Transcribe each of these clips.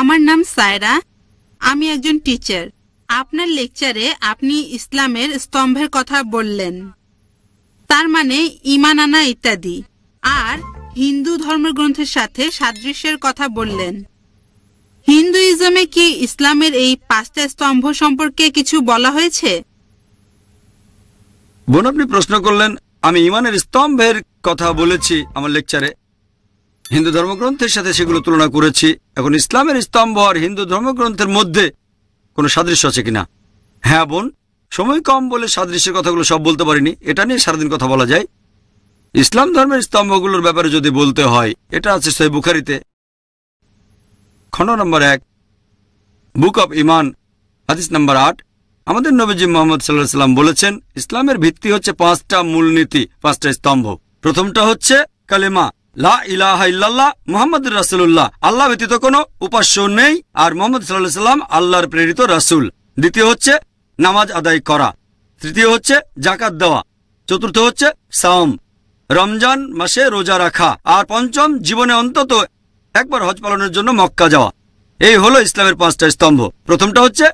আমার নাম সায়রা। আমি একজন টিচার। আপনার লেকচারে আপনি ইসলামের স্তম্ভের কথা বললেন, তার মানে ঈমান আনা ইত্যাদি, আর হিন্দু ধর্মগ্রন্থের সাথে সাদৃশ্যের কথা বললেন। হিন্দুইজমে কি ইসলামের এই 5টা স্তম্ভ সম্পর্কে কিছু বলা হয়েছে? বোন, আপনি প্রশ্ন করলেন, আমি ঈমানের স্তম্ভের কথা বলেছি আমার লেকচারে, হিন্দু ধর্মগ্রন্থের সাথে সেগুলো তুলনা করেছি। এখন ইসলামের স্তম্ভ আর হিন্দু ধর্মগ্রন্থের মধ্যে কোনো সাদৃশ্য আছে কিনা? হ্যাঁ বোন, সময় কম বলে সাদৃশ্যের কথাগুলো সব বলতে পারিনি, এটা নিয়ে সারাদিন কথা বলা যায়। ইসলাম ধর্মের স্তম্ভগুলোর ব্যাপারে যদি বলতে হয়, এটা আছে সহিহ বুখারীতে, খণ্ড নম্বর 1, বুক অব ঈমান, হাদিস নম্বর 8। আমাদের নবীজি মুহাম্মদ সাল্লাল্লাহু আলাইহি ওয়াসাল্লাম বলেছেন, ইসলামের ভিত্তি হচ্ছে 5টা মূলনীতি, 5টা স্তম্ভ। প্রথমটা হচ্ছে কালেমা লা ইলাহা ইল্লাল্লাহ মুহাম্মাদুর রাসূলুল্লাহ, আল্লাহ ব্যতীত কোনো উপাস্য নেই আর মুহাম্মদ সাল্লাল্লাহু আলাইহি ওয়াসাল্লাম আল্লাহর প্রেরিত রাসূল। দ্বিতীয় হচ্ছে নামাজ আদায় করা। তৃতীয় হচ্ছে যাকাত দেওয়া। চতুর্থ হচ্ছে সাওম, রমজান মাসে রোজা রাখা। আর পঞ্চম, জীবনে অন্তত একবার হজ পালনের জন্য মক্কা যাওয়া। এই হলো ইসলামের 5টা স্তম্ভ। প্রথমটা হচ্ছে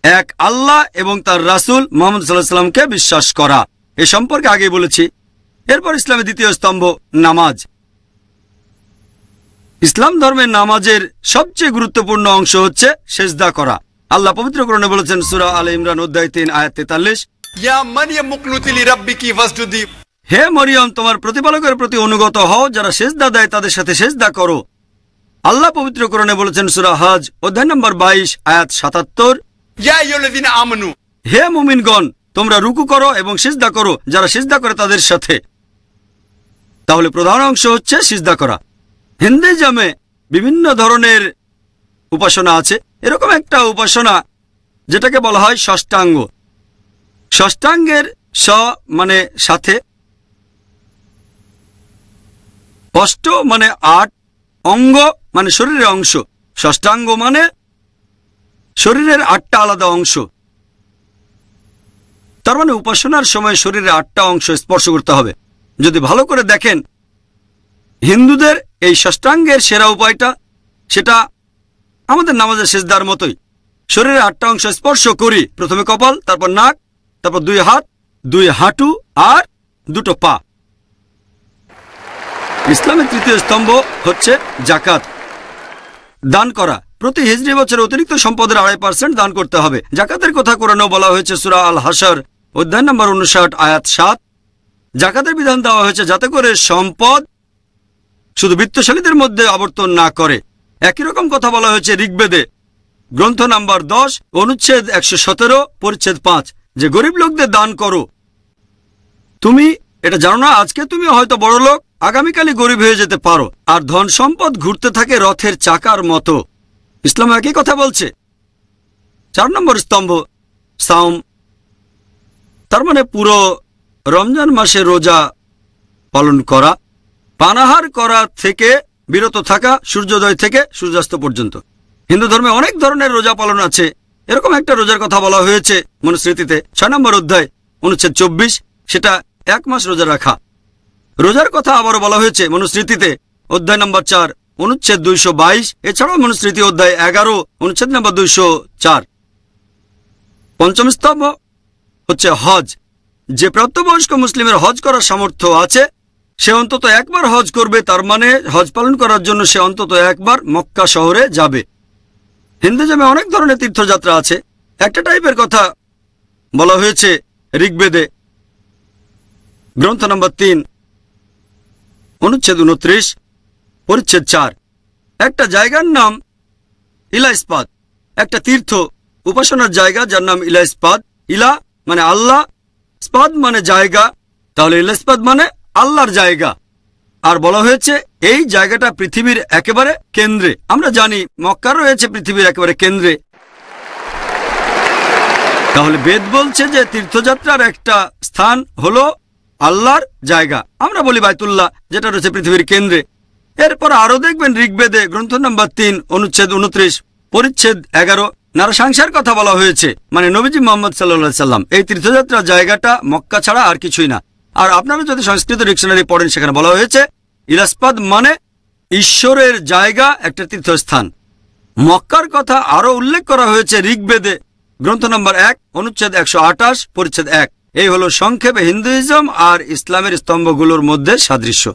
এক আল্লাহ এবং তার রাসূল মুহাম্মদ সাল্লাল্লাহু আলাইহি ওয়াসাল্লামকে বিশ্বাস করা, এ সম্পর্কে আগে বলেছি। এরপর ইসলামের দ্বিতীয় স্তম্ভ নামাজ। ইসলাম ধর্মের নামাজের সবচেয়ে গুরুত্বপূর্ণ অংশ হচ্ছে সেজদা করা। আল্লাহ পবিত্র কোরআনে বলেছেন, সূরা আলে ইমরান অধ্যায় 3 আয়াত 43, ইয়া মারইয়াম মুকনুতি লিরাব্বিকি ফাসজুদি, হে মরিয়ম, তোমার প্রতিপালকের প্রতি অনুগত হও, যারা সেজদা দেয় তাদের সাথে সেজদা করো। আল্লাহ পবিত্র কোরআনে বলেছেন সূরা হজ অধ্যায় নম্বর 22 আয়াত 77, ইয়া আইয়ুহাল্লাযিনা আমানু, হে মুমিনগণ, তোমরা রুকু করো এবং সিজদা করো, যারা সিজদা করে তাদের সাথে। তাহলে প্রধান অংশ হচ্ছে সিজদা করা। হিন্দুইজমে বিভিন্ন ধরনের উপাসনা আছে। এরকম একটা উপাসনা যেটাকে বলা হয় ষষ্ঠাঙ্গ। ষষ্ঠাঙ্গের স মানে সাথে, অষ্ট মানে 8, অঙ্গ মানে শরীরের অংশ। ষষ্ঠাঙ্গ মানে শরীরের 8টা আলাদা অংশ। তার মানে উপাসনার সময় শরীরের 8টা অংশ স্পর্শ করতে হবে। যদি ভালো করে দেখেন, হিন্দুদের এই ষষ্ঠাঙ্গের সেরা উপায়টা, সেটা আমাদের নামাজের সিজদার মতোই। শরীরের 8টা অংশ স্পর্শ করি, প্রথমে কপাল, তারপর নাক, তারপর 2 হাত, 2 হাঁটু আর 2টো পা। ইসলামের তৃতীয় স্তম্ভ হচ্ছে যাকাত, দান করা। প্রতি হিজরি বছরে অতিরিক্ত সম্পদের 2.5% দান করতে হবে। যাকাতের কথা কোরআনেও বলা হয়েছে সূরা আল হাশর অধ্যায় নম্বর 59 আয়াত 7। যাকাতের বিধান দেওয়া হয়েছে যাতে করে সম্পদ শুধু বিত্তশালীদের মধ্যে আবর্তন না করে। একই রকম কথা বলা হয়েছে ঋগ্বেদে গ্রন্থ নাম্বার 10 অনুচ্ছেদ 117 পরিচ্ছেদ 5, যে গরিব লোকদের দান করো। তুমি এটা জানো না, আজকে তুমি হয়তো বড় লোক, আগামীকালই গরিব হয়ে যেতে পারো। আর ধন সম্পদ ঘুরতে থাকে রথের চাকার মতো। ইসলাম একই কথা বলছে। 4 নম্বর স্তম্ভ সাওম, তার মানে পুরো রমজান মাসে রোজা পালন করা, পানাহার করা থেকে বিরত থাকা সূর্যোদয় থেকে সূর্যাস্ত পর্যন্ত। হিন্দু ধর্মে অনেক ধরনের রোজা পালন আছে। এরকম একটা রোজার কথা বলা হয়েছে মনুস্মৃতিতে 6 নম্বর অধ্যায় অনুচ্ছেদ 24, সেটা 1 মাস রোজা রাখা। রোজার কথা আবারও বলা হয়েছে মনুস্মৃতিতে অধ্যায় নম্বর 4 অনুচ্ছেদ 222, এছাড়াও মনুস্মৃতি অধ্যায় 11 অনুচ্ছেদ নম্বর 204। পঞ্চম স্তম্ভ হচ্ছে হজ। যে প্রাপ্তবয়স্ক মুসলিমের হজ করার সামর্থ্য আছে সে অন্তত একবার হজ করবে, তার মানে হজ পালন করার জন্য সে অন্তত একবার মক্কা শহরে যাবে। হিন্দুজমে অনেক ধরনের তীর্থযাত্রা আছে। একটা টাইপের কথা বলা হয়েছে ঋগ্বেদে গ্রন্থ নম্বর 3 অনুচ্ছেদ 29 পরিচ্ছেদ 4। একটা জায়গার নাম ইলাইসপাদ, একটা তীর্থ উপাসনার জায়গা যার নাম ইলাইসপাদ। ইলা মানে আল্লাহ, স্পাদ মানে জায়গা, তাহলে ইলাইসপাদ মানে আল্লাহর জায়গা। আর বলা হয়েছে এই জায়গাটা পৃথিবীর একেবারে কেন্দ্রে। আমরা জানি মক্কা রয়েছে পৃথিবীর একেবারে কেন্দ্রে। তাহলে বেদ বলছে যে তীর্থযাত্রার একটা স্থান হলো আল্লাহর জায়গা। আমরা বলি বাইতুল্লাহ, যেটা রয়েছে পৃথিবীর কেন্দ্রে। এরপর আরো দেখবেন ঋগ্বেদে গ্রন্থ নম্বর 3 অনুচ্ছেদ 29 পরিচ্ছেদ 11 নারসাংসার কথা বলা হয়েছে, মানে নবীজি মুহাম্মদ সাল্লাল্লাহু আলাইহি সাল্লাম। এই তীর্থযাত্রার জায়গাটা মক্কা ছাড়া আর কিছুই না। আর আপনারা যদি সংস্কৃত ডিকশনারি পড়েন, সেখানে বলা হয়েছে ইলাসপাদ মানে ঈশ্বরের জায়গা, একটা তীর্থস্থান। মক্কার কথা আরো উল্লেখ করা হয়েছে ঋগ্বেদে গ্রন্থ নম্বর 1 অনুচ্ছেদ 128 পরিচ্ছেদ 1। এই হলো সংক্ষেপে হিন্দুইজম আর ইসলামের স্তম্ভগুলোর মধ্যে সাদৃশ্য।